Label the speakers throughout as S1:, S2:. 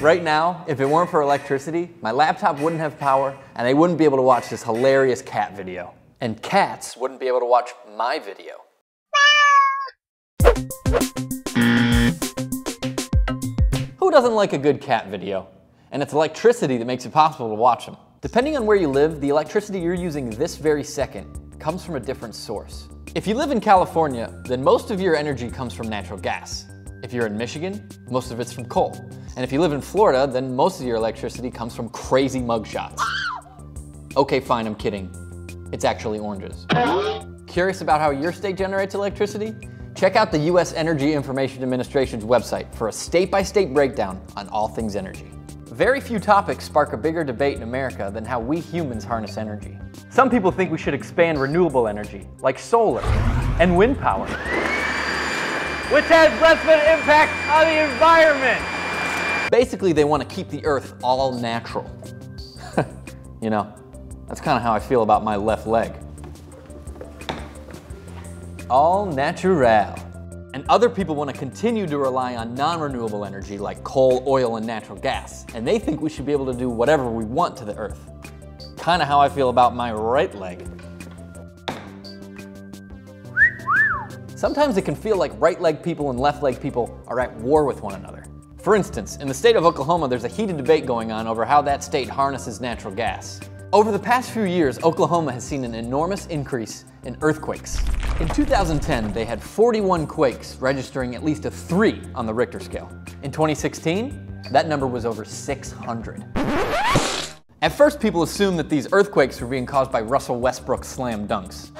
S1: Right now, if it weren't for electricity, my laptop wouldn't have power and I wouldn't be able to watch this hilarious cat video. And cats wouldn't be able to watch my video. Who doesn't like a good cat video? And it's electricity that makes it possible to watch them. Depending on where you live, the electricity you're using this very second comes from a different source. If you live in California, then most of your energy comes from natural gas. If you're in Michigan, most of it's from coal. And if you live in Florida, then most of your electricity comes from crazy mugshots. Okay, fine, I'm kidding. It's actually oranges. Curious about how your state generates electricity? Check out the U.S. Energy Information Administration's website for a state-by-state breakdown on all things energy. Very few topics spark a bigger debate in America than how we humans harness energy. Some people think we should expand renewable energy, like solar and wind power, which has less of an impact on the environment. Basically, they want to keep the earth all natural. You know, that's kind of how I feel about my left leg. All natural. And other people want to continue to rely on non-renewable energy like coal, oil, and natural gas. And they think we should be able to do whatever we want to the earth. Kind of how I feel about my right leg. Sometimes it can feel like right leg people and left leg people are at war with one another. For instance, in the state of Oklahoma, there's a heated debate going on over how that state harnesses natural gas. Over the past few years, Oklahoma has seen an enormous increase in earthquakes. In 2010, they had 41 quakes, registering at least a 3 on the Richter scale. In 2016, that number was over 600. At first, people assumed that these earthquakes were being caused by Russell Westbrook's slam dunks.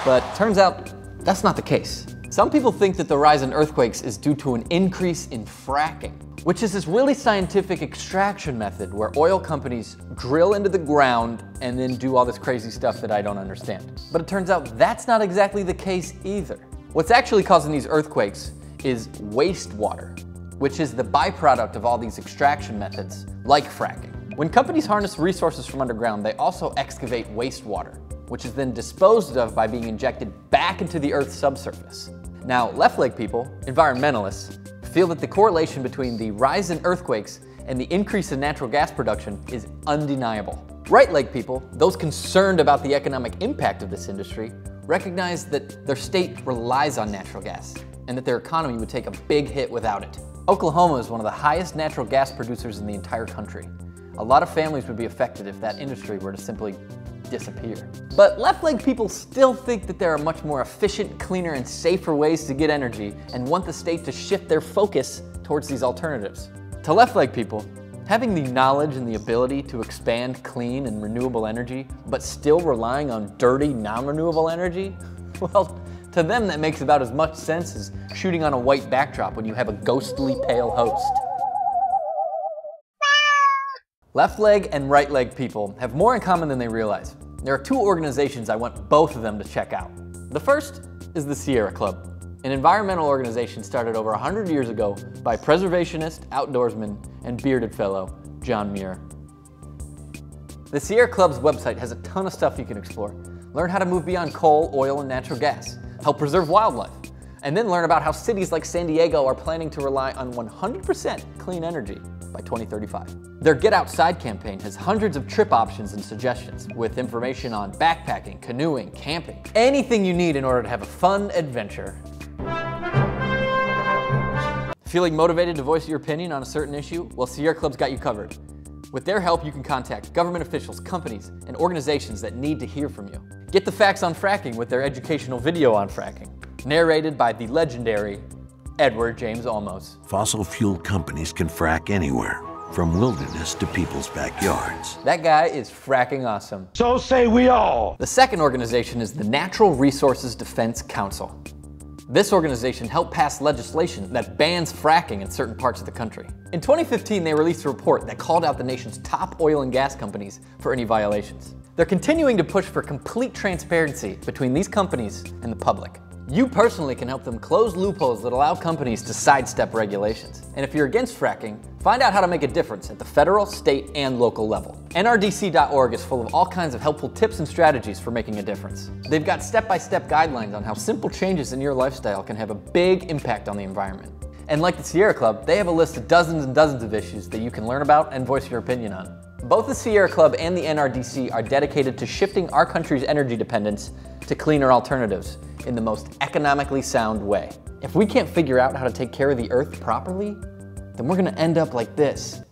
S1: But turns out, that's not the case. Some people think that the rise in earthquakes is due to an increase in fracking, which is this really scientific extraction method where oil companies drill into the ground and then do all this crazy stuff that I don't understand. But it turns out that's not exactly the case either. What's actually causing these earthquakes is wastewater, which is the byproduct of all these extraction methods, like fracking. When companies harness resources from underground, they also excavate wastewater, which is then disposed of by being injected back into the Earth's subsurface. Now, left leg people, environmentalists, feel that the correlation between the rise in earthquakes and the increase in natural gas production is undeniable. Right leg people, those concerned about the economic impact of this industry, recognize that their state relies on natural gas and that their economy would take a big hit without it. Oklahoma is one of the highest natural gas producers in the entire country. A lot of families would be affected if that industry were to simply disappear. But left leg people still think that there are much more efficient, cleaner, and safer ways to get energy and want the state to shift their focus towards these alternatives. To left leg people, having the knowledge and the ability to expand clean and renewable energy, but still relying on dirty, non-renewable energy, well, to them that makes about as much sense as shooting on a white backdrop when you have a ghostly pale host. Left leg and right leg people have more in common than they realize. There are 2 organizations I want both of them to check out. The first is the Sierra Club, an environmental organization started over 100 years ago by preservationist, outdoorsman, and bearded fellow, John Muir. The Sierra Club's website has a ton of stuff you can explore. Learn how to move beyond coal, oil, and natural gas, help preserve wildlife, and then learn about how cities like San Diego are planning to rely on 100% clean energy by 2035. Their Get Outside campaign has hundreds of trip options and suggestions with information on backpacking, canoeing, camping, anything you need in order to have a fun adventure. Feeling motivated to voice your opinion on a certain issue? Well, Sierra Club's got you covered. With their help, you can contact government officials, companies, and organizations that need to hear from you. Get the facts on fracking with their educational video on fracking, narrated by the legendary Edward James Olmos.
S2: Fossil fuel companies can frack anywhere, from wilderness to people's backyards.
S1: That guy is fracking awesome.
S3: So say we all.
S1: The second organization is the Natural Resources Defense Council. This organization helped pass legislation that bans fracking in certain parts of the country. In 2015, they released a report that called out the nation's top oil and gas companies for any violations. They're continuing to push for complete transparency between these companies and the public. You personally can help them close loopholes that allow companies to sidestep regulations. And if you're against fracking, find out how to make a difference at the federal, state, and local level. NRDC.org is full of all kinds of helpful tips and strategies for making a difference. They've got step-by-step guidelines on how simple changes in your lifestyle can have a big impact on the environment. And like the Sierra Club, they have a list of dozens and dozens of issues that you can learn about and voice your opinion on. Both the Sierra Club and the NRDC are dedicated to shifting our country's energy dependence to cleaner alternatives in the most economically sound way. If we can't figure out how to take care of the Earth properly, then we're gonna end up like this.